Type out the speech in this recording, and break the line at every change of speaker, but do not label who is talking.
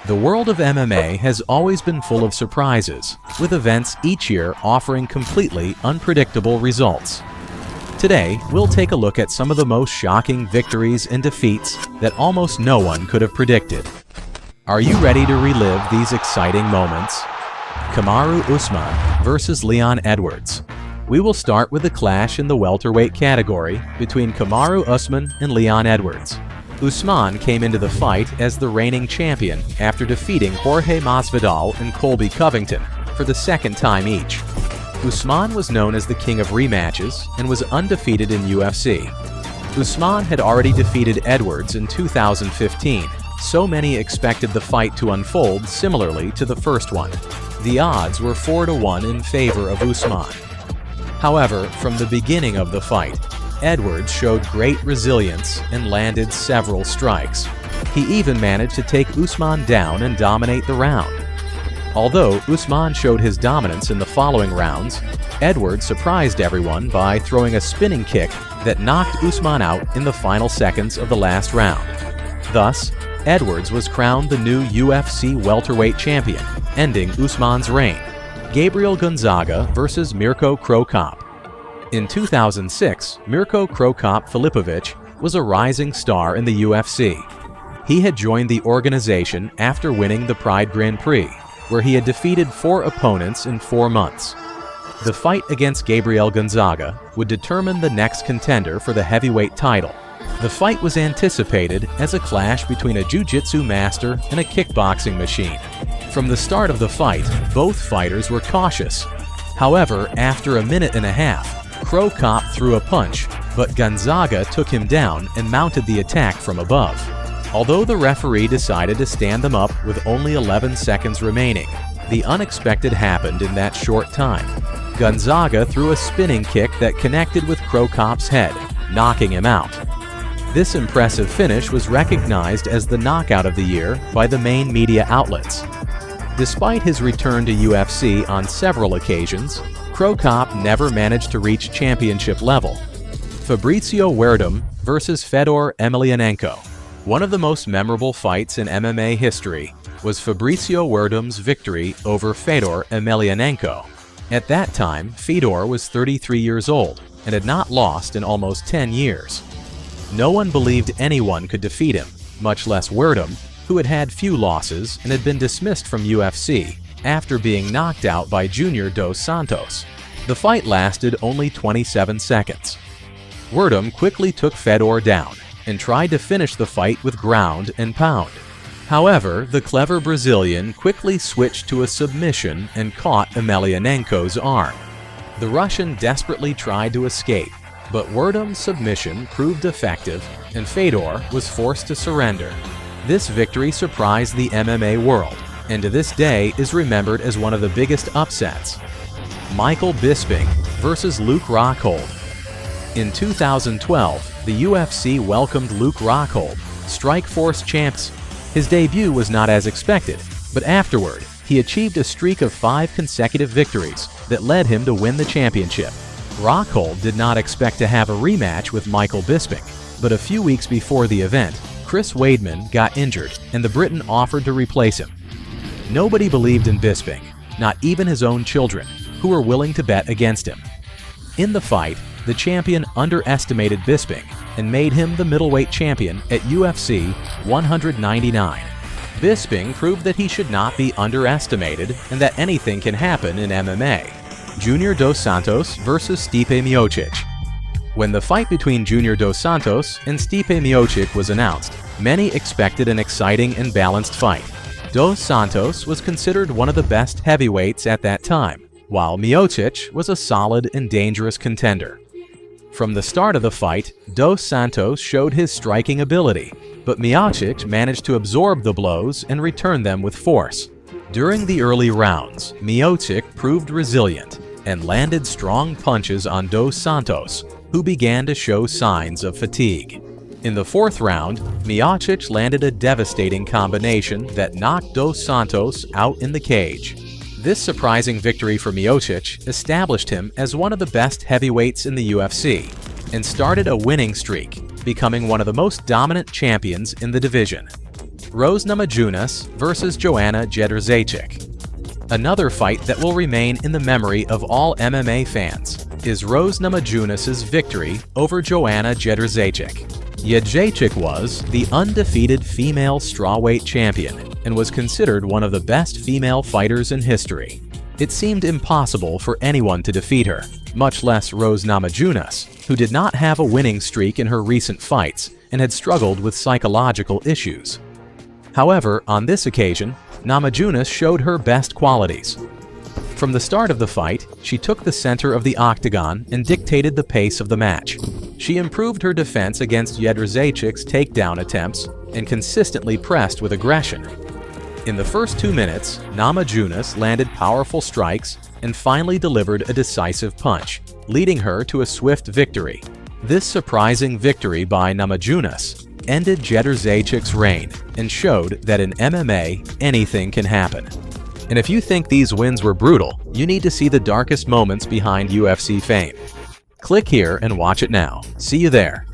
The world of MMA has always been full of surprises, with events each year offering completely unpredictable results. Today, we'll take a look at some of the most shocking victories and defeats that almost no one could have predicted. Are you ready to relive these exciting moments? Kamaru Usman versus Leon Edwards. We will start with a clash in the welterweight category between Kamaru Usman and Leon Edwards. Usman came into the fight as the reigning champion after defeating Jorge Masvidal and Colby Covington for the second time each. Usman was known as the king of rematches and was undefeated in UFC. Usman had already defeated Edwards in 2015, so many expected the fight to unfold similarly to the first one. The odds were 4-1 in favor of Usman. However, from the beginning of the fight, Edwards showed great resilience and landed several strikes. He even managed to take Usman down and dominate the round. Although Usman showed his dominance in the following rounds, Edwards surprised everyone by throwing a spinning kick that knocked Usman out in the final seconds of the last round. Thus, Edwards was crowned the new UFC welterweight champion, ending Usman's reign. Gabriel Gonzaga versus Mirko Cro Cop. In 2006, Mirko Cro Cop Filipovic was a rising star in the UFC. He had joined the organization after winning the Pride Grand Prix, where he had defeated 4 opponents in 4 months. The fight against Gabriel Gonzaga would determine the next contender for the heavyweight title. The fight was anticipated as a clash between a jiu-jitsu master and a kickboxing machine. From the start of the fight, both fighters were cautious. However, after a minute and a half, Cro Cop threw a punch, but Gonzaga took him down and mounted the attack from above. Although the referee decided to stand them up with only 11 seconds remaining, the unexpected happened in that short time. Gonzaga threw a spinning kick that connected with Cro Cop's head, knocking him out. This impressive finish was recognized as the knockout of the year by the main media outlets. Despite his return to UFC on several occasions, Cro Cop never managed to reach championship level. Fabricio Werdum versus Fedor Emelianenko. One of the most memorable fights in MMA history was Fabricio Werdum's victory over Fedor Emelianenko. At that time, Fedor was 33 years old and had not lost in almost 10 years. No one believed anyone could defeat him, much less Werdum, who had had few losses and had been dismissed from UFC after being knocked out by Junior Dos Santos. The fight lasted only 27 seconds. Werdum quickly took Fedor down and tried to finish the fight with ground and pound. However, the clever Brazilian quickly switched to a submission and caught Emelianenko's arm. The Russian desperately tried to escape, but Werdum's submission proved effective and Fedor was forced to surrender. This victory surprised the MMA world, and to this day is remembered as one of the biggest upsets. Michael Bisping versus Luke Rockhold. In 2012, the UFC welcomed Luke Rockhold, Strikeforce champs. His debut was not as expected, but afterward, he achieved a streak of 5 consecutive victories that led him to win the championship. Rockhold did not expect to have a rematch with Michael Bisping, but a few weeks before the event, Chris Weidman got injured and the Briton offered to replace him. Nobody believed in Bisping, not even his own children, who were willing to bet against him. In the fight, the champion underestimated Bisping and made him the middleweight champion at UFC 199. Bisping proved that he should not be underestimated and that anything can happen in MMA. Junior Dos Santos versus Stipe Miocic. When the fight between Junior Dos Santos and Stipe Miocic was announced, many expected an exciting and balanced fight. Dos Santos was considered one of the best heavyweights at that time, while Miocic was a solid and dangerous contender. From the start of the fight, Dos Santos showed his striking ability, but Miocic managed to absorb the blows and return them with force. During the early rounds, Miocic proved resilient and landed strong punches on Dos Santos, who began to show signs of fatigue. In the 4th round, Miocic landed a devastating combination that knocked Dos Santos out in the cage. This surprising victory for Miocic established him as one of the best heavyweights in the UFC and started a winning streak, becoming one of the most dominant champions in the division. Rose Namajunas vs. Joanna Jedrzejczyk. Another fight that will remain in the memory of all MMA fans is Rose Namajunas' victory over Joanna Jedrzejczyk. Jedrzejczyk was the undefeated female strawweight champion and was considered one of the best female fighters in history. It seemed impossible for anyone to defeat her, much less Rose Namajunas, who did not have a winning streak in her recent fights and had struggled with psychological issues. However, on this occasion, Namajunas showed her best qualities. From the start of the fight, she took the center of the octagon and dictated the pace of the match. She improved her defense against Jedrzejczyk's takedown attempts and consistently pressed with aggression. In the first 2 minutes, Namajunas landed powerful strikes and finally delivered a decisive punch, leading her to a swift victory. This surprising victory by Namajunas ended Jedrzejczyk's reign and showed that in MMA, anything can happen. And if you think these wins were brutal, you need to see the darkest moments behind UFC fame. Click here and watch it now. See you there.